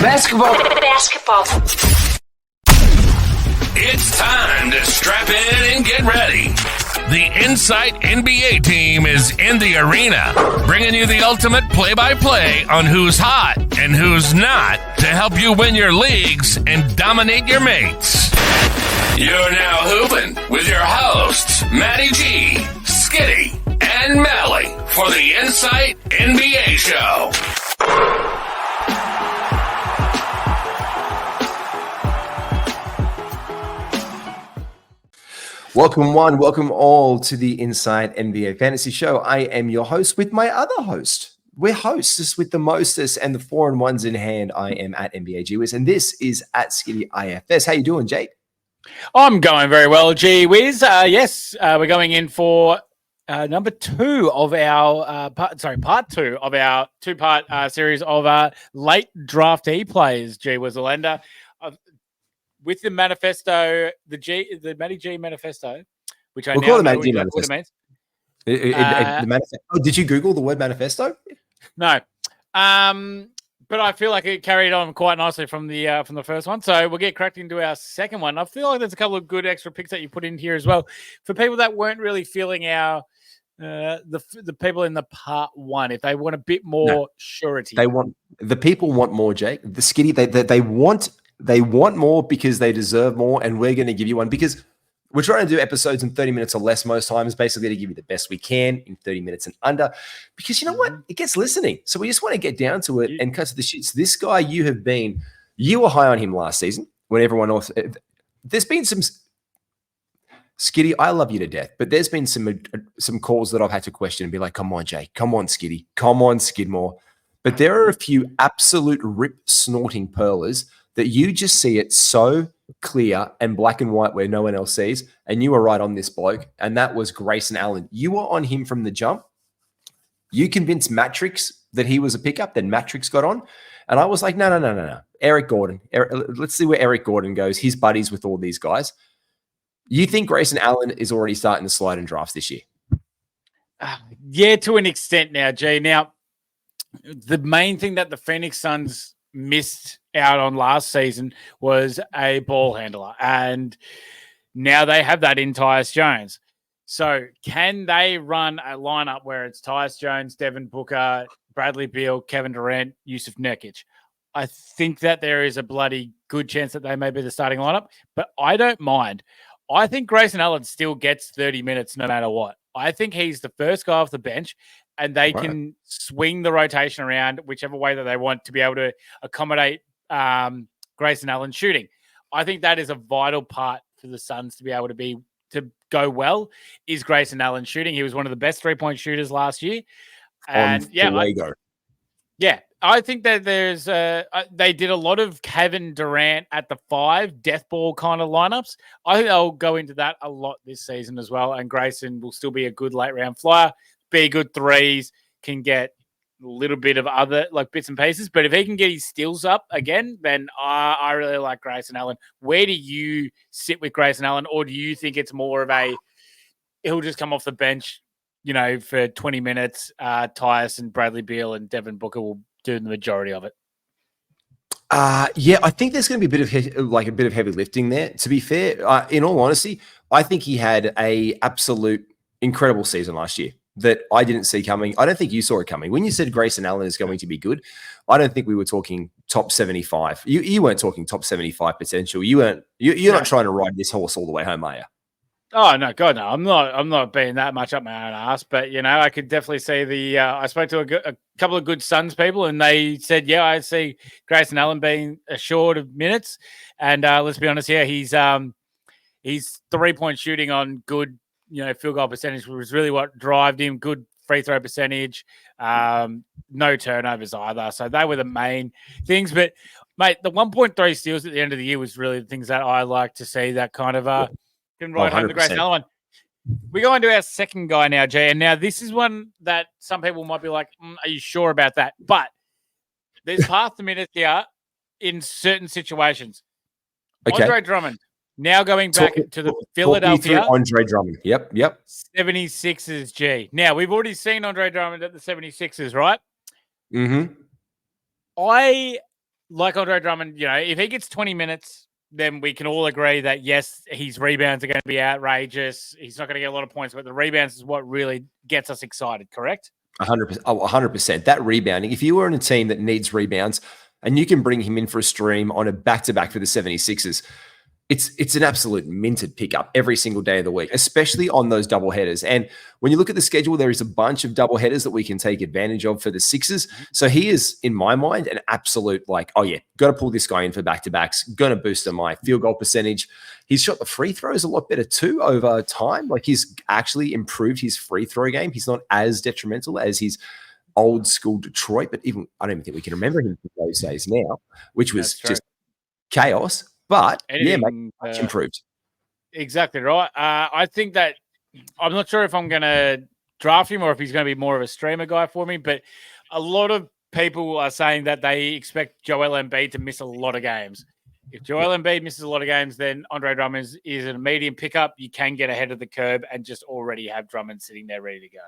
Basketball. It's time to strap in and get ready. The Insight NBA team is in the arena, bringing you the ultimate play-by-play on who's hot and who's not to help you win your leagues and dominate your mates. You're now hooping with your hosts, Matty G, Skiddy, and Mally for the Insight NBA show. Welcome one, welcome all to the Insight NBA Fantasy Show. I am your host with my other host. We're hostess with the mostest and the 4-1s in hand. I am at NBA GWiz, and this is at Skiddy IFS. How you doing, Jake? I'm going very well, GWiz. Yes, we're going in for number 2 of our part 2 of our two-part series of late draftee players, GWiz Alenda. With the manifesto, the Matty G manifesto, which I call now it know Matty G what it means. The manifesto. Oh, did you Google the word manifesto? No, but I feel like it carried on quite nicely from the first one. So we'll get cracked into our second one. I feel like there's a couple of good extra picks that you put in here as well for people that weren't really feeling our the people in the part 1. If they want a bit more surety, the people want more, Jake. The Skiddy they want more because they deserve more, and we're going to give you one because we're trying to do episodes in 30 minutes or less most times, basically to give you the best we can in 30 minutes and under, because you know what? It gets listening. So we just want to get down to it and cut to the shits. This guy, you were high on him last season when everyone else, there's been some, Skiddy, I love you to death, but there's been some calls that I've had to question and be like, come on, Jake, come on, Skiddy, come on, Skidmore. But there are a few absolute rip snorting pearlers that you just see it so clear and black and white where no one else sees. And you were right on this bloke. And that was Grayson Allen. You were on him from the jump. You convinced Matrix that he was a pickup. Then Matrix got on. And I was like, no. Eric Gordon. Let's see where Eric Gordon goes. He's buddies with all these guys. You think Grayson Allen is already starting to slide in drafts this year? Yeah, to an extent now, Jay. Now, the main thing that the Phoenix Suns missed out on last season was a ball handler, and now they have that in Tyus Jones. So can they run a lineup where it's Tyus Jones, Devin Booker, Bradley Beal, Kevin Durant, Yusuf Nurkic? I think that there is a bloody good chance that they may be the starting lineup, but I don't mind. I think Grayson Allen still gets 30 minutes no matter what. I think he's the first guy off the bench, and they can swing the rotation around whichever way that they want to be able to accommodate Grayson Allen shooting. I think that is a vital part for the Suns to be able to go well is Grayson Allen shooting. He was one of the best 3-point shooters last year. And I think that there's they did a lot of Kevin Durant at the 5 death ball kind of lineups. I think they'll go into that a lot this season as well. And Grayson will still be a good late round flyer, be good threes, can get a little bit of other like bits and pieces. But if he can get his steals up again, then I really like Grayson Allen. Where do you sit with Grayson Allen? Or do you think it's more of he'll just come off the bench, for 20 minutes, Tyus and Bradley Beal and Devin Booker will do the majority of it? I think there's going to be a bit of heavy lifting there. To be fair, in all honesty, I think he had a absolute incredible season last year that I didn't see coming. I don't think you saw it coming. When you said Grayson Allen is going to be good, I don't think we were talking top 75. You weren't talking top 75 potential. You're not trying to ride this horse all the way home, are you? Oh no, God no! I'm not being that much up my own ass, but I could definitely see I spoke to a couple of good Suns people, and they said, yeah, I see Grayson Allen being assured of minutes, and let's be honest here, he's 3-point shooting on good, field goal percentage was really what drove him. Good free throw percentage, no turnovers either. So they were the main things. But mate, the 1.3 steals at the end of the year was really the things that I like to see. That kind of can ride home the Grayson Allen one. We go into our second guy now, Jay. And now this is one that some people might be like, are you sure about that? But there's path to minutes here in certain situations. Okay. Andre Drummond, now going back to the Philadelphia. Andre Drummond. Yep. 76ers, G. Now, we've already seen Andre Drummond at the 76ers, right? Mm-hmm. I like Andre Drummond, if he gets 20 minutes, then we can all agree that, yes, his rebounds are going to be outrageous. He's not going to get a lot of points, but the rebounds is what really gets us excited, correct? 100%. Oh, 100%. That rebounding, if you were in a team that needs rebounds and you can bring him in for a stream on a back-to-back for the 76ers, it's an absolute minted pickup every single day of the week, especially on those double headers. And when you look at the schedule, there is a bunch of double headers that we can take advantage of for the Sixers. So he is, in my mind, an absolute got to pull this guy in for back-to-backs, going to boost my field goal percentage. He's shot the free throws a lot better too over time. He's actually improved his free throw game. He's not as detrimental as his old school Detroit, but even I don't even think we can remember him from those days now, which was just chaos. But much improved. Exactly right. I think that I'm not sure if I'm going to draft him or if he's going to be more of a streamer guy for me, but a lot of people are saying that they expect Joel Embiid to miss a lot of games. If Joel Embiid misses a lot of games, then Andre Drummond is an immediate pickup. You can get ahead of the curve and just already have Drummond sitting there ready to go.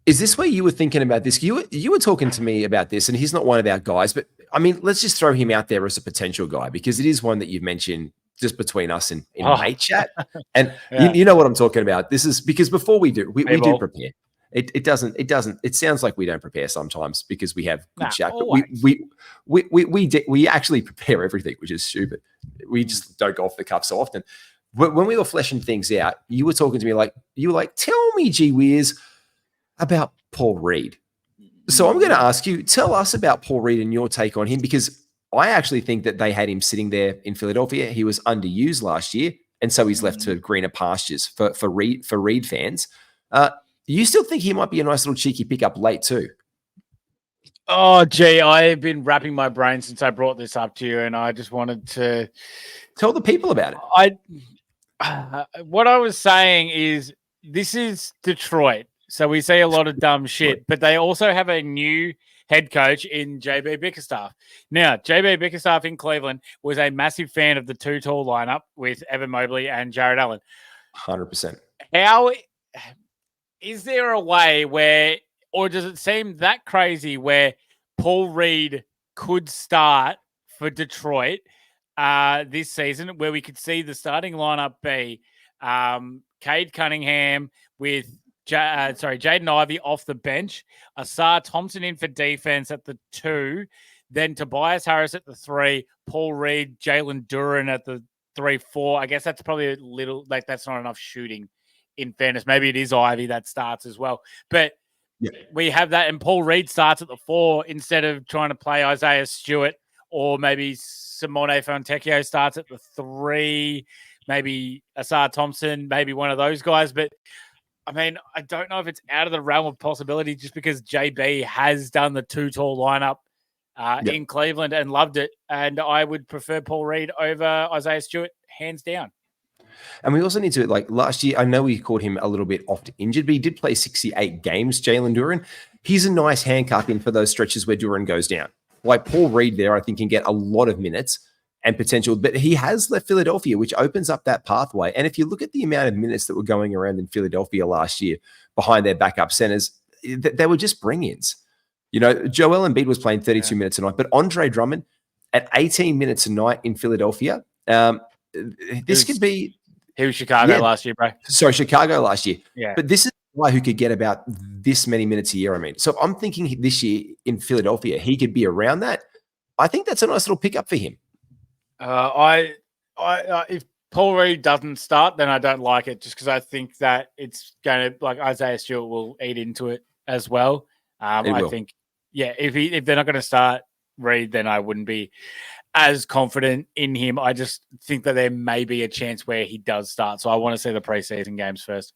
Is this where you were thinking about this? You were talking to me about this, and he's not one of our guys, but I mean, let's just throw him out there as a potential guy because it is one that you've mentioned just between us in mate chat. And you know what I'm talking about. This is because before we do, we do prepare. It sounds like we don't prepare sometimes because we have good chat, but we actually prepare everything, which is stupid. We just don't go off the cuff so often. When we were fleshing things out, you were talking to me tell me, gee whiz, about Paul Reed. So I'm going to ask you, tell us about Paul Reed and your take on him, because I actually think that they had him sitting there in Philadelphia. He was underused last year, and so he's left to greener pastures for Reed fans. You still think he might be a nice little cheeky pickup late too? Oh, gee, I've been wrapping my brain since I brought this up to you, and I just wanted to tell the people about it. What I was saying is this is Detroit. So we see a lot of dumb shit, but they also have a new head coach in JB Bickerstaff. Now, JB Bickerstaff in Cleveland was a massive fan of the two-tall lineup with Evan Mobley and Jared Allen. 100%. How is there a way where, or does it seem that crazy where Paul Reed could start for Detroit this season, where we could see the starting lineup be Cade Cunningham with Jaden Ivey off the bench, Asar Thompson in for defense at the 2, then Tobias Harris at the 3, Paul Reed, Jalen Duren at the 3-4. I guess that's probably a little, that's not enough shooting, in fairness. Maybe it is Ivy that starts as well. But we have that, and Paul Reed starts at the 4 instead of trying to play Isaiah Stewart, or maybe Simone Fontecchio starts at the 3, maybe Asar Thompson, maybe one of those guys. But I mean, I don't know if it's out of the realm of possibility just because JB has done the two-tall lineup in Cleveland and loved it. And I would prefer Paul Reed over Isaiah Stewart, hands down. And we also need to, last year, I know we caught him a little bit oft injured, but he did play 68 games, Jalen Duren. He's a nice handcuff in for those stretches where Duren goes down. Paul Reed there, I think, can get a lot of minutes and potential, but he has left Philadelphia, which opens up that pathway. And if you look at the amount of minutes that were going around in Philadelphia last year behind their backup centers, they were just bring-ins. Joel Embiid was playing 32 minutes a night, but Andre Drummond at 18 minutes a night in Philadelphia, this could be... He was Chicago last year, bro. Sorry, Chicago last year. Yeah. But this is a guy who could get about this many minutes a year, I mean. So I'm thinking this year in Philadelphia, he could be around that. I think that's a nice little pickup for him. If Paul Reed doesn't start, then I don't like it, just because I think that it's going to, Isaiah Stewart will eat into it as well. I think, if they're not going to start Reed, then I wouldn't be as confident in him. I just think that there may be a chance where he does start. So I want to see the preseason games first.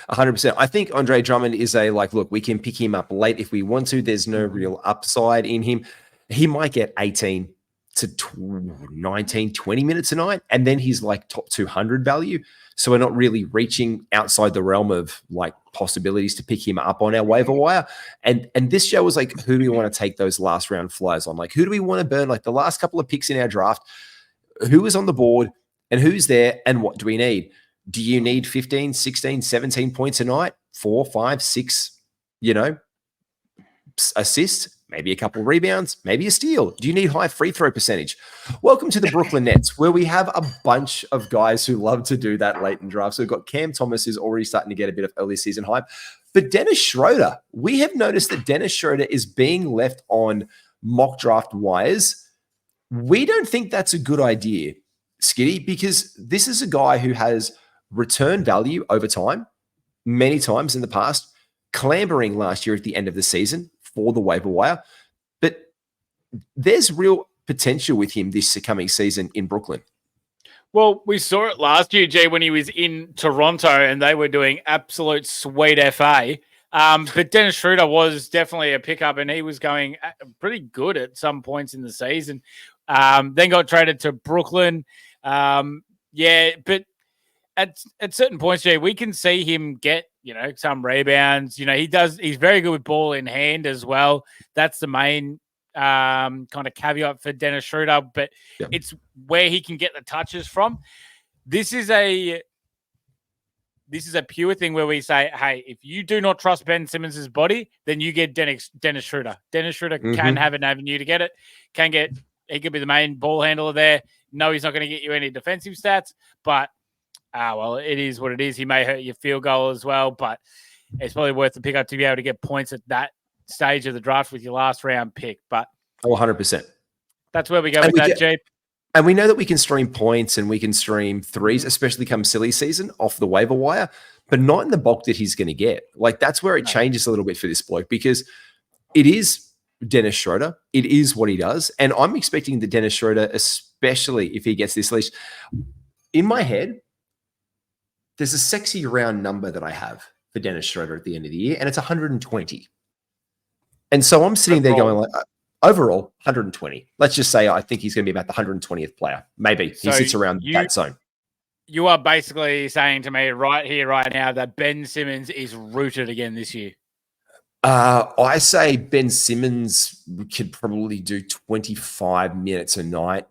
100%. I think Andre Drummond is look, we can pick him up late if we want to. There's no real upside in him. He might get 18 to 19, 20 minutes a night, and then he's top 200 value. So we're not really reaching outside the realm of possibilities to pick him up on our waiver wire. And this show was who do we want to take those last round flyers on? Who do we want to burn? The last couple of picks in our draft, who is on the board and who's there and what do we need? Do you need 15, 16, 17 points a night, 4, 5, 6, assists? maybe a couple of rebounds, maybe a steal. Do you need high free throw percentage? Welcome to the Brooklyn Nets, where we have a bunch of guys who love to do that late in drafts. So we've got Cam Thomas, who's already starting to get a bit of early season hype. But Dennis Schroeder, we have noticed that Dennis Schroeder is being left on mock draft wires. We don't think that's a good idea, Skiddy, because this is a guy who has return value over time, many times in the past, clambering last year at the end of the season for the waiver wire. But there's real potential with him this coming season in Brooklyn. Well, we saw it last year, Jay, when he was in Toronto and they were doing absolute sweet FA. But Dennis Schroeder was definitely a pickup, and he was going pretty good at some points in the season. Then got traded to Brooklyn. But at certain points, Jay, we can see him get, some rebounds. He's very good with ball in hand as well. That's the main kind of caveat for Dennis Schroeder, but it's where he can get the touches from. This is a pure thing where we say, hey, if you do not trust Ben Simmons' body, then you get Dennis Schroeder. Dennis Schroeder can have an avenue to get it. He could be the main ball handler there. No, he's not going to get you any defensive stats, but it is what it is. He may hurt your field goal as well, but it's probably worth the pickup to be able to get points at that stage of the draft with your last round pick. But 100%. That's where we go with that, Jeep. And we know that we can stream points and we can stream threes, especially come silly season, off the waiver wire, but not in the bulk that he's going to get. Like, that's where it changes a little bit for this bloke, because it is Dennis Schroeder. It is what he does. And I'm expecting that Dennis Schroeder, especially if he gets this leash, in my head, there's a sexy round number that I have for Dennis Schroeder at the end of the year, and it's 120. And so I'm sitting there going like, overall, 120. Let's just say I think he's going to be about the 120th player. Maybe he sits around that zone. You are basically saying to me right here, right now, that Ben Simmons is rooted again this year. I say Ben Simmons could probably do 25 minutes a night.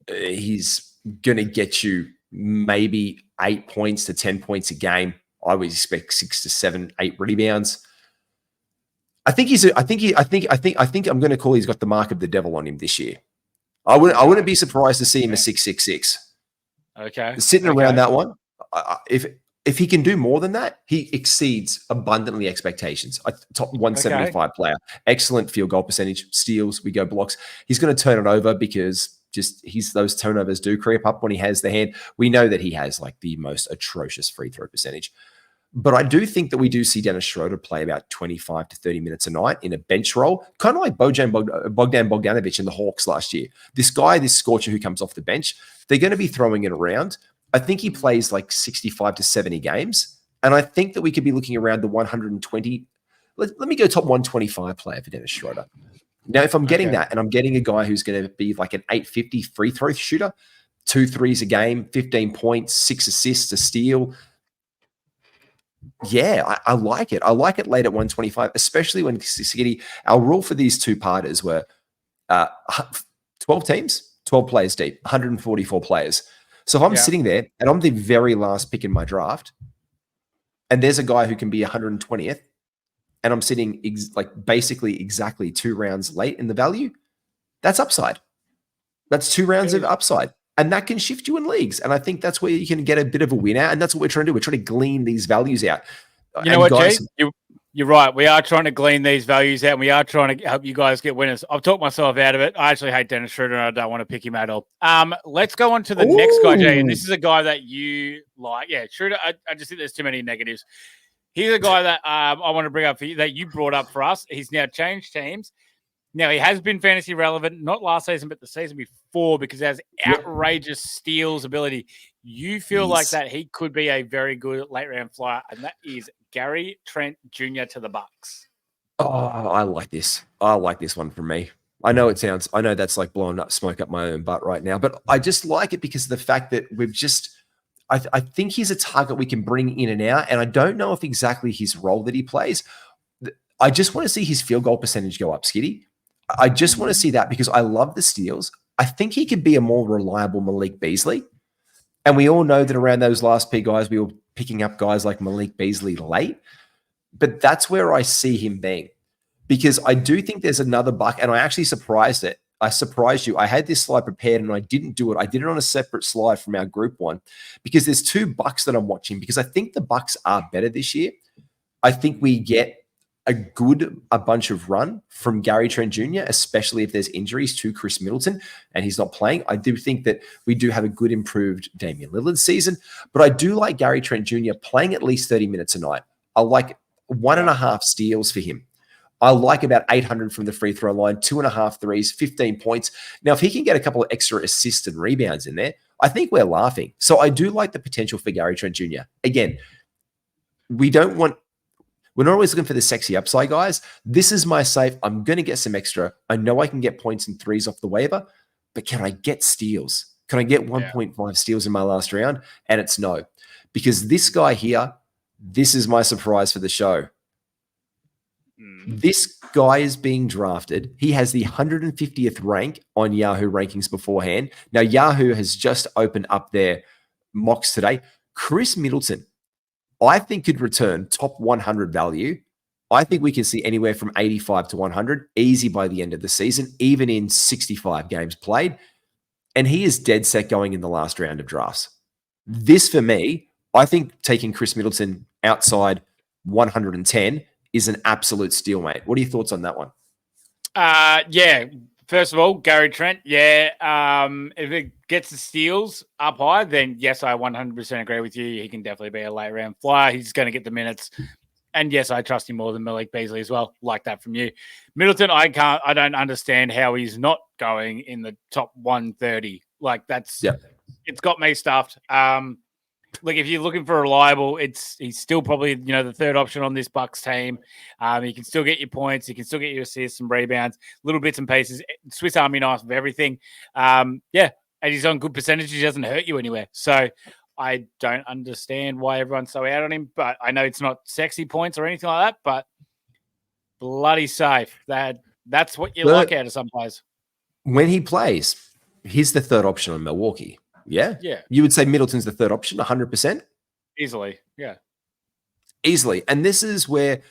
He's going to get you maybe 8 points to 10 points a game. I would expect 6 to 7, 8 rebounds. I think I'm going to call he's got the mark of the devil on him this year. I wouldn't be surprised to see him a 6.66. Okay. Sitting around that one. If he can do more than that, he exceeds abundantly expectations. A top 175 player, excellent field goal percentage, steals, we go blocks. He's going to turn it over because those turnovers do creep up when he has the hand. We know that he has like the most atrocious free throw percentage. But I do think that we do see Dennis Schroeder play about 25 to 30 minutes a night in a bench role, kind of like Bogdan Bogdanovic in the Hawks last year. This guy, this scorcher who comes off the bench, they're going to be throwing it around. I think he plays like 65 to 70 games. And I think that we could be looking around the 120. Let me go top 125 player for Dennis Schroeder. Now, if I'm getting that and I'm getting a guy who's going to be like an 850 free throw shooter, 2 threes a game, 15 points, 6 assists, a steal. Yeah, I like it. I like it late at 125, especially when Skiddy, our rule for these two-parters were 12 teams, 12 players deep, 144 players. So if I'm sitting there and I'm the very last pick in my draft, and there's a guy who can be 120th, and I'm sitting basically exactly 2 rounds late in the value, that's upside. That's 2 rounds of upside. And that can shift you in leagues. And I think that's where you can get a bit of a win out. And that's what we're trying to do. We're trying to glean these values out. You know what, guys, Jay? You're right. We are trying to glean these values out, and we are trying to help you guys get winners. I've talked myself out of it. I actually hate Dennis Schroeder, and I don't want to pick him at all. Let's go on to the next guy, Jay. And this is a guy that you like. Yeah, Schroeder, I just think there's too many negatives. He's a guy that I want to bring up for you, that you brought up for us. He's now changed teams. Now, he has been fantasy relevant, not last season, but the season before, because he has outrageous steals ability. You feel like that he could be a very good late-round flyer, and that is Gary Trent Jr. to the Bucks. Oh, I like this. I like this one from me. I know that's like blowing up smoke up my own butt right now, but I just like it because of the fact that I think he's a target we can bring in and out, and I don't know if exactly his role that he plays. I just want to see his field goal percentage go up, Skiddy. I just want to see that because I love the steals. I think he could be a more reliable Malik Beasley. And we all know that around those last pick guys, we were picking up guys like Malik Beasley late. But that's where I see him being. because I do think there's another buck, and I actually surprised it. I surprised you. I had this slide prepared and I didn't do it. I did it on a separate slide from our group one because there's 2 bucks that I'm watching because I think the Bucks are better this year. I think we get a bunch of run from Gary Trent Jr., especially if there's injuries to Chris Middleton and he's not playing. I do think that we do have a good improved Damian Lillard season, but I do like Gary Trent Jr. playing at least 30 minutes a night. I like 1.5 steals for him. I like about 800 from the free throw line, 2.5 threes, 15 points. Now, if he can get a couple of extra assists and rebounds in there, I think we're laughing. So I do like the potential for Gary Trent Jr. Again, we're not always looking for the sexy upside, guys. This is my safe. I'm going to get some extra. I know I can get points and threes off the waiver, but can I get steals? Can I get 1.5 steals in my last round? And it's no. Because this guy here, this is my surprise for the show. This guy is being drafted. He has the 150th rank on Yahoo rankings beforehand. Now, Yahoo has just opened up their mocks today. Chris Middleton, I think, could return top 100 value. I think we can see anywhere from 85 to 100 easy by the end of the season, even in 65 games played. And he is dead set going in the last round of drafts. This, for me, I think taking Chris Middleton outside 110 is an absolute steal, mate. What are your thoughts on that one? Yeah. First of all, Gary Trent, yeah. If it gets the steals up high, then yes, I 100% agree with you. He can definitely be a late round flyer. He's going to get the minutes. And yes, I trust him more than Malik Beasley as well. Like that from you. Middleton, I don't understand how he's not going in the top 130. Like it's got me stuffed. Look, if you're looking for reliable, he's still probably, the third option on this Bucks team. He can still get your points. He can still get your assists and rebounds, little bits and pieces, Swiss Army knife of everything. And he's on good percentage. He doesn't hurt you anywhere. So I don't understand why everyone's so out on him, but I know it's not sexy points or anything like that, but bloody safe. That's what you like out of some players. When he plays, he's the third option on Milwaukee. Yeah? Yeah. You would say Middleton's the third option, 100%? Easily, yeah. Easily. And this is where,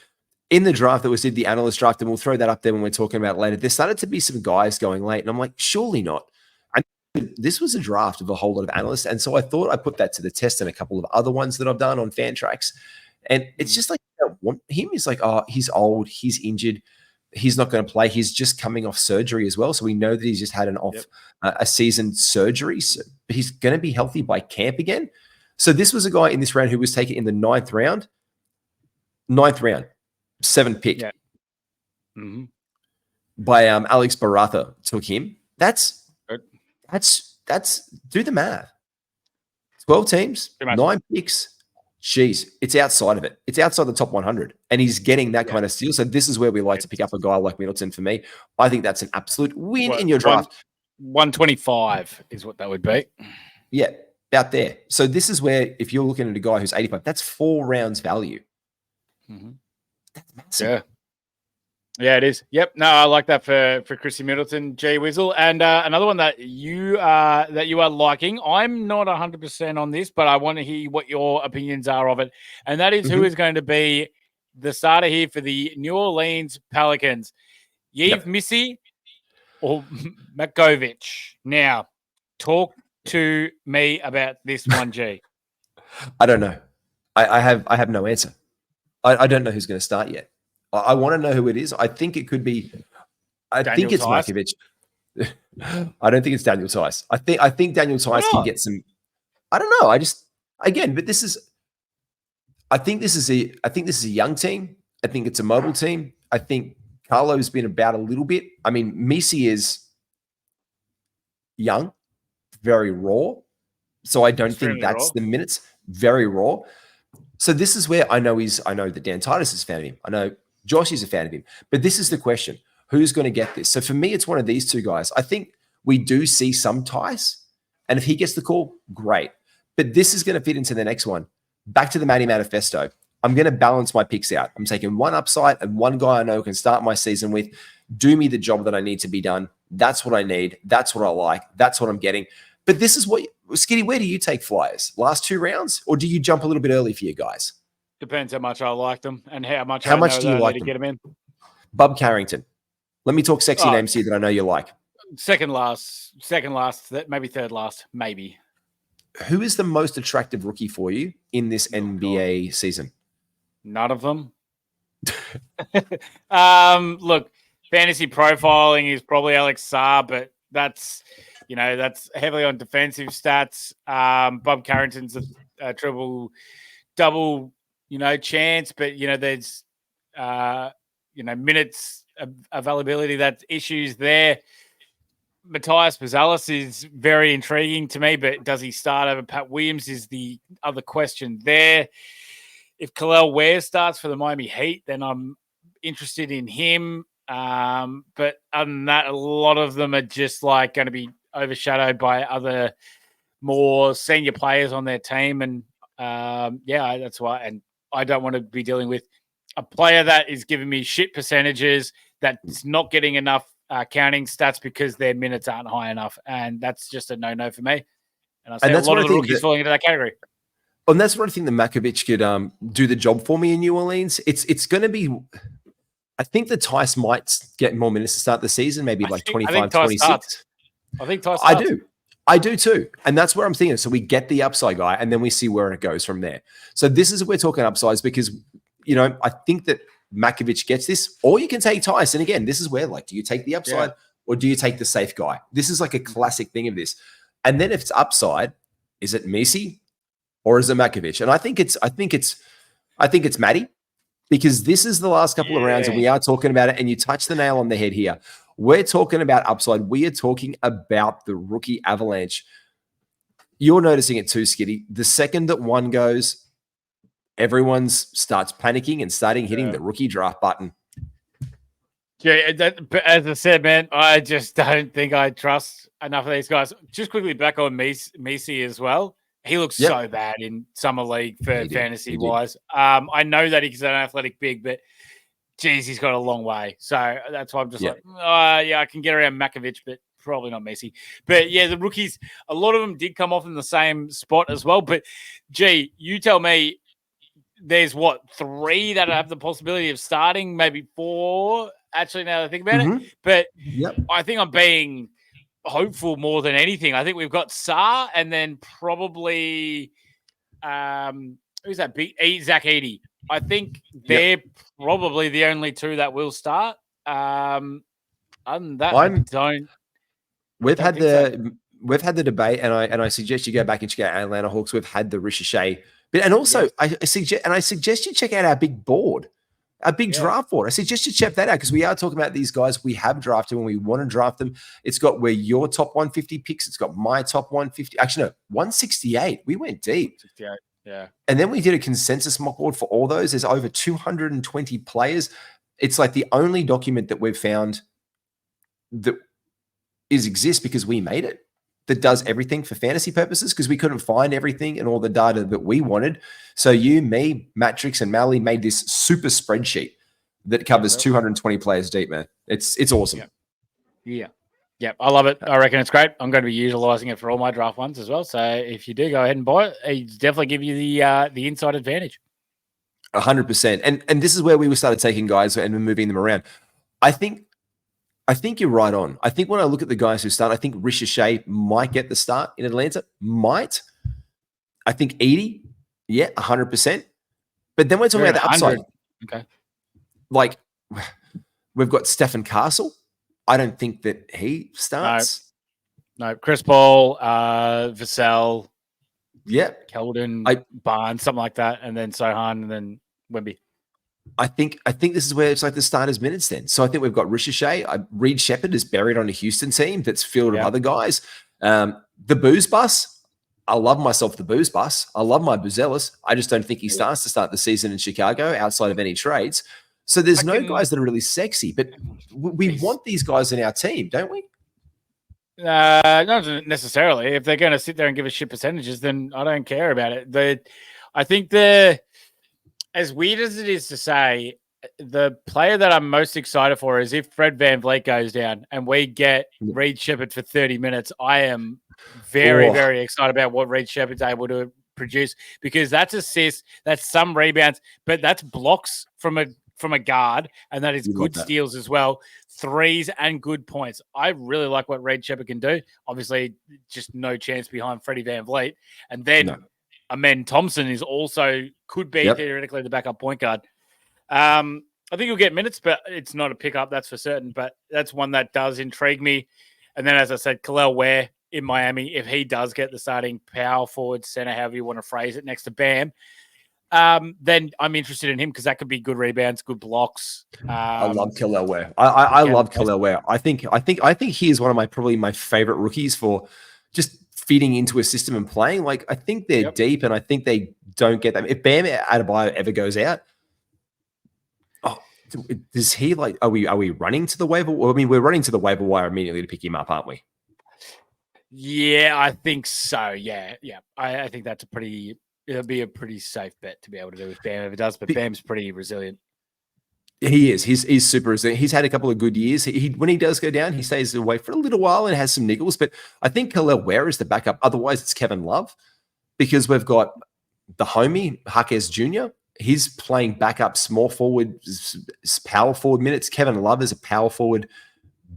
in the draft that was did, the analyst draft, and we'll throw that up there when we're talking about it later, there started to be some guys going late, and I'm like, surely not. And this was a draft of a whole lot of analysts, and so I thought I put that to the test and a couple of other ones that I've done on Fantrax. And it's just like, him is like, oh, he's old, he's injured, he's not going to play. He's just coming off surgery as well. So we know that he's just had a season surgery, but he's going to be healthy by camp again. So this was a guy in this round who was taken in the 9th round, 7th pick by Alex Baratha took him. That's do the math. 12 teams, 9 picks. Jeez, it's outside of it. It's outside the top 100, and he's getting that kind of steal. So this is where we like to pick up a guy like Middleton. For me, I think that's an absolute win in your draft. 125 is what that would be. Yeah, about there. So this is where, if you're looking at a guy who's 85, that's 4 rounds value. That's massive. Yeah, it is. Yep. No, I like that for Chrissy Middleton, G Wizzle. And another one that you are liking. I'm not 100% on this, but I want to hear what your opinions are of it. And that is who is going to be the starter here for the New Orleans Pelicans. Yves Missy or Makovic. Now, talk to me about this one, G. I don't know. I have no answer. I don't know who's going to start yet. I want to know who it is. I think it could be. I think it's Makovic. I don't think it's Daniel Tice. I think Daniel Tice can get some. I don't know. But this is. I think this is a young team. I think it's a mobile team. I think Carlo's been about a little bit. I mean, Misi is young, very raw. So I don't think that's the minutes. Very raw. So this is where I know that Dan Titus is a fan of him. I know Josh is a fan of him. But this is the question. Who's going to get this? So for me, it's one of these two guys. I think we do see some Tice. And if he gets the call, great. But this is going to fit into the next one. Back to the Matty Manifesto. I'm going to balance my picks out. I'm taking one upside and one guy I know can start my season with, do me the job that I need to be done. That's what I need. That's what I like. That's what I'm getting. But this is what, Skiddy, where do you take flyers? Last 2 rounds? Or do you jump a little bit early for you guys? Depends how much I like them and how much do you like to get them in. Bub Carrington. Let me talk sexy names here that I know you like. Second last, maybe third last, maybe. Who is the most attractive rookie for you in this NBA season? None of them. Look, fantasy profiling is probably Alex Sarr, but that's heavily on defensive stats. Bob Carrington's a triple double, chance, but there's minutes availability, that issues there. Matthias Pizzalis is very intriguing to me, but does he start over Pat Williams is the other question there. If Khalil Ware starts for the Miami Heat, then I'm interested in him. But other than that, a lot of them are just like going to be overshadowed by other more senior players on their team. And that's why. And I don't want to be dealing with a player that is giving me shit percentages, that's not getting enough counting stats because their minutes aren't high enough. And that's just a no-no for me. And I see a lot of the rookies falling into that category. And that's what I think that Makovic could do the job for me in New Orleans. It's going to be, I think that Tice might get more minutes to start the season, maybe 25, 26. I think Tice starts. I do too. And that's where I'm thinking. So we get the upside guy and then we see where it goes from there. So this is, we're talking upsides because, I think that Makovic gets this, or you can take Tice. And again, this is where, do you take the upside or do you take the safe guy? This is like a classic thing of this. And then if it's upside, is it Messi or is it Makovic? And I think it's Matty, because this is the last couple of rounds and we are talking about it. And you touched the nail on the head here. We're talking about upside. We are talking about the rookie avalanche. You're noticing it too, Skiddy. The second that one goes, everyone starts panicking and starting hitting the rookie draft button. Yeah, but as I said, man, I just don't think I trust enough of these guys. Just quickly back on Messi as well. He looks so bad in summer league for fantasy wise. I know that he's an athletic big, but geez, he's got a long way. So that's why I'm just I can get around Makovic, but probably not Messi. But the rookies, a lot of them did come off in the same spot as well. But gee, you tell me, there's 3 that have the possibility of starting, maybe 4. Actually, now that I think about it, but I think I'm being hopeful more than anything. I think we've got Sarr and then probably who's that? Zach Edey. I think they're probably the only 2 that will start. Other than that, We've had the debate, and I suggest you go back and check out Atlanta Hawks. We've had the Ricochet, and also I suggest you check out our big board. A big draft board. I suggest you check that out because we are talking about these guys we have drafted when we want to draft them. It's got where your top 150 picks. It's got my top 150. Actually, no, 168. We went deep. 68. Yeah. And then we did a consensus mock board for all those. There's over 220 players. It's like the only document that we've found that exists because we made it, that does everything for fantasy purposes because we couldn't find everything and all the data that we wanted. So you, me, Matrix, and Mally made this super spreadsheet that covers 220 players deep, man. It's awesome. Yeah, I love it. I reckon it's great. I'm going to be utilizing it for all my draft ones as well. So if you do go ahead and buy it, it definitely give you the inside advantage. 100%. And this is where we started taking guys and moving them around. I think you're right on. I think when I look at the guys who start, I think Ricochet might get the start in Atlanta. Might. I think Edey, 100%. But then we're talking about the upside. Okay. Like, we've got Stephen Castle. I don't think that he starts. No. Chris Paul, Vassell, Keldon, Barnes, something like that, and then Sohan, and then Wemby. I think this is where it's like the starters' minutes then. So I think we've got Ricochet. Reed Shepherd is buried on a Houston team that's filled with other guys. The Booze Bus. I love myself the Booze Bus. I love my Buzelis. I just don't think he starts to start the season in Chicago outside of any trades. So there's no guys that are really sexy, but we want these guys in our team, don't we? Not necessarily. If they're going to sit there and give us shit percentages, then I don't care about it. I think as weird as it is to say, the player that I'm most excited for is if Fred VanVleet goes down and we get Reed Shepherd for 30 minutes. I am very, very excited about what Reed Shepherd's able to produce because that's assists, that's some rebounds, but that's blocks from a from a guard, and that is You love good that. steals as well, threes and good points. I really like what Reed Shepherd can do. Obviously, just no chance behind Freddie Van Vliet. And then Amen Thompson could be theoretically the backup point guard. I think he'll get minutes, but it's not a pickup, that's for certain. But that's one that does intrigue me. And then, as I said, Khalil Ware in Miami, if he does get the starting power forward, center, however you want to phrase it, next to Bam, then I'm interested in him because that could be good rebounds, good blocks. I love Khalil Ware. I love Khalil Ware. I think he is one of probably my favorite rookies for just feeding into a system and playing. Like, I think they're deep, and I think they don't get them. If Bam Adebayo ever goes out, does he are we running to the waiver? Well, I mean, we're running to the waiver wire immediately to pick him up, aren't we? Yeah, I think so. Yeah. I think that's it'll be a pretty safe bet to be able to do if Bam ever does, but Bam's pretty resilient. He is. He's super resilient. He's had a couple of good years. When he does go down, he stays away for a little while and has some niggles. But I think Khalil Ware is the backup. Otherwise, it's Kevin Love, because we've got the homie Jaquez Jr. He's playing backup small forward, power forward minutes. Kevin Love is a power forward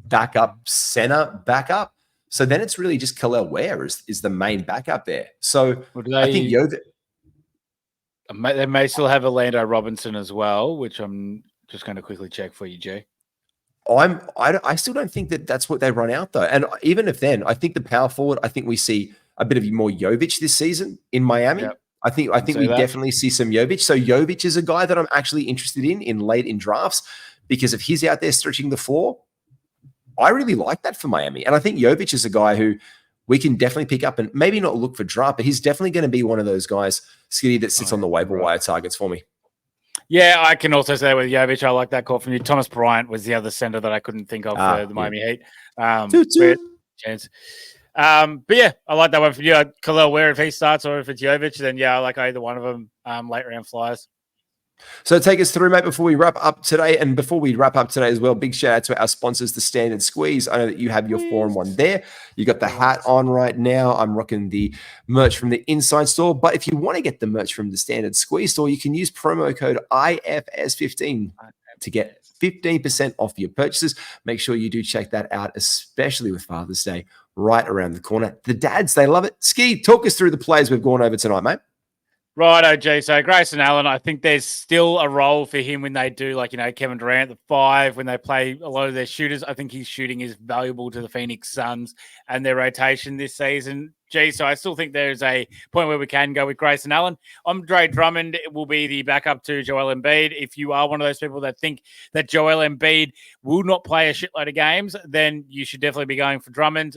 backup center backup. So then it's really just Khalil Ware is the main backup there. So I think they may still have Orlando Robinson as well, which I'm just going to quickly check for you, Jay. I still don't think that's what they run out though. And even if then, I think the power forward, I think we see a bit of more Jovic this season in Miami. Yep. I think we definitely see some Jovic. So Jovic is a guy that I'm actually interested in late in drafts, because if he's out there stretching the floor, I really like that for Miami. And I think Jovic is a guy who we can definitely pick up and maybe not look for draft, but he's definitely going to be one of those guys, Skiddy, that sits on the waiver wire targets for me. Yeah, I can also say with Jovic, I like that call from you. Thomas Bryant was the other center that I couldn't think of for the Miami Heat. Chance. But yeah, I like that one for you. Khalil Ware, if he starts, or if it's Jovic, then yeah, I like either one of them. Late round flyers. So take us through, mate, before we wrap up today. And before we wrap up today as well, big shout out to our sponsors, the Standard Squeeze. I know that you have your 4-in-1 there. You got the hat on right now. I'm rocking the merch from the Insight store. But if you want to get the merch from the Standard Squeeze store, you can use promo code IFS15 to get 15% off your purchases. Make sure you do check that out, especially with Father's Day right around the corner. The dads, they love it. Ski, talk us through the plays we've gone over tonight, mate. Righto, G. So Grayson Allen, I think there's still a role for him when they do, Kevin Durant, the 5, when they play a lot of their shooters. I think his shooting is valuable to the Phoenix Suns and their rotation this season. G. So I still think there's a point where we can go with Grayson Allen. Andre Drummond will be the backup to Joel Embiid. If you are one of those people that think that Joel Embiid will not play a shitload of games, then you should definitely be going for Drummond.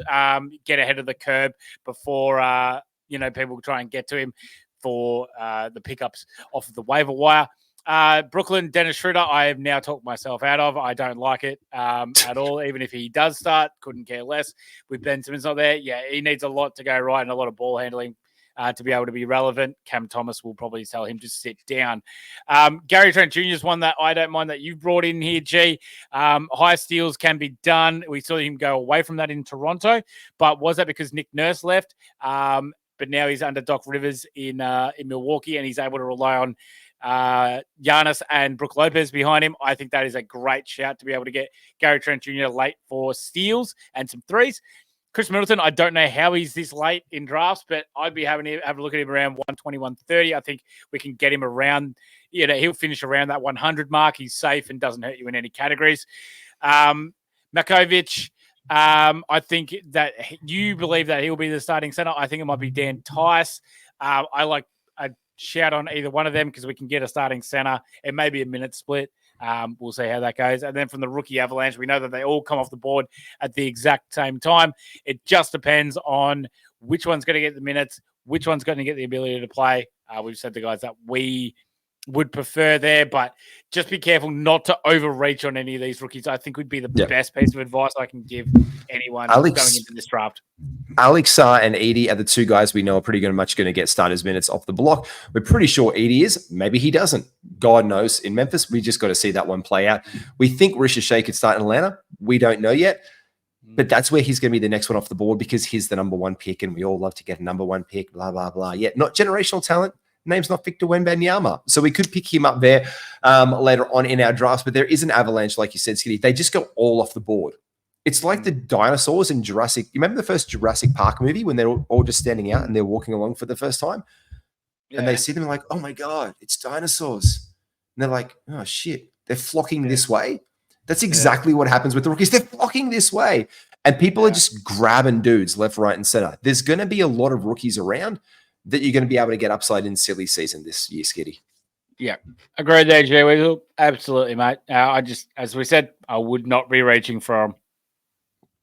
Get ahead of the curb before people try and get to him for the pickups off of the waiver wire. Brooklyn, Dennis Schroeder, I have now talked myself out of. I don't like it at all. Even if he does start, couldn't care less. With Ben Simmons not there, yeah, he needs a lot to go right and a lot of ball handling to be able to be relevant. Cam Thomas will probably tell him to sit down. Gary Trent Jr. is one that I don't mind that you've brought in here, G. High steals can be done. We saw him go away from that in Toronto, but was that because Nick Nurse left? But now he's under Doc Rivers in Milwaukee, and he's able to rely on Giannis and Brook Lopez behind him. I think that is a great shout to be able to get Gary Trent Jr. late for steals and some threes. Chris Middleton, I don't know how he's this late in drafts, but I'd be having to have a look at him around 120, 130. I think we can get him around, he'll finish around that 100 mark. He's safe and doesn't hurt you in any categories. Makovic, I think that you believe that he'll be the starting center. I think it might be Dan Tice. I like a shout on either one of them because we can get a starting center. It may be a minute split. We'll see how that goes. And then from the Rookie Avalanche, we know that they all come off the board at the exact same time. It just depends on which one's going to get the minutes, which one's going to get the ability to play. We've said the guys that we would prefer there, but just be careful not to overreach on any of these rookies. I think would be the best piece of advice I can give anyone going into this draft. Alex and Edie are the two guys we know are pretty much going to get starters minutes off the block. We're pretty sure Edie is. Maybe he doesn't. God knows. In Memphis, we just got to see that one play out. We think Ricochet could start in Atlanta. We don't know yet. But that's where he's going to be the next one off the board because he's the number 1 pick, and we all love to get a number 1 pick, blah, blah, blah. Yeah, not generational talent. name's not Victor Wembanyama. So we could pick him up there later on in our drafts, but there is an Avalanche, like you said, Skiddy. They just go all off the board. It's like the dinosaurs in Jurassic. You remember the first Jurassic Park movie when they're all just standing out and they're walking along for the first time? Yeah. And they see them like, oh my God, it's dinosaurs. And they're like, oh shit, they're flocking this way. That's exactly what happens with the rookies. They're flocking this way. And people are just grabbing dudes left, right, and center. There's going to be a lot of rookies around that you're going to be able to get upside in silly season this year, Skiddy. Yeah, agreed there, Jay Weasel. Absolutely, mate. I just, as we said, I would not be reaching for him.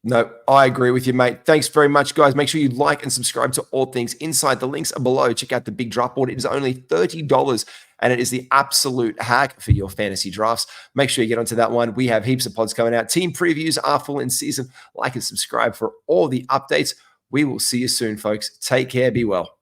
No, I agree with you, mate. Thanks very much, guys. Make sure you like and subscribe to All Things Insight. The links are below. Check out the big draft board. It is only $30, and it is the absolute hack for your fantasy drafts. Make sure you get onto that one. We have heaps of pods coming out. Team previews are full in season. Like and subscribe for all the updates. We will see you soon, folks. Take care. Be well.